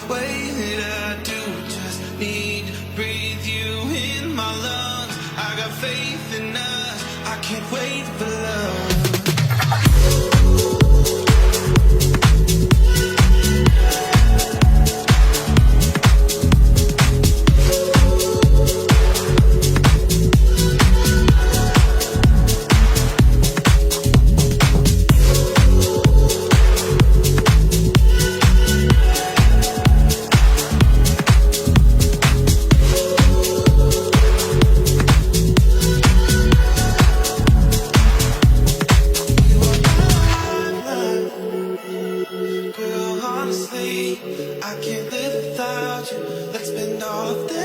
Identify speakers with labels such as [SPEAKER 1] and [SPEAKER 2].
[SPEAKER 1] way that I do. Just need to breathe you in my lungs. I got faith in us, I can't wait for love. Honestly, I can't live without you. Let's spend all day.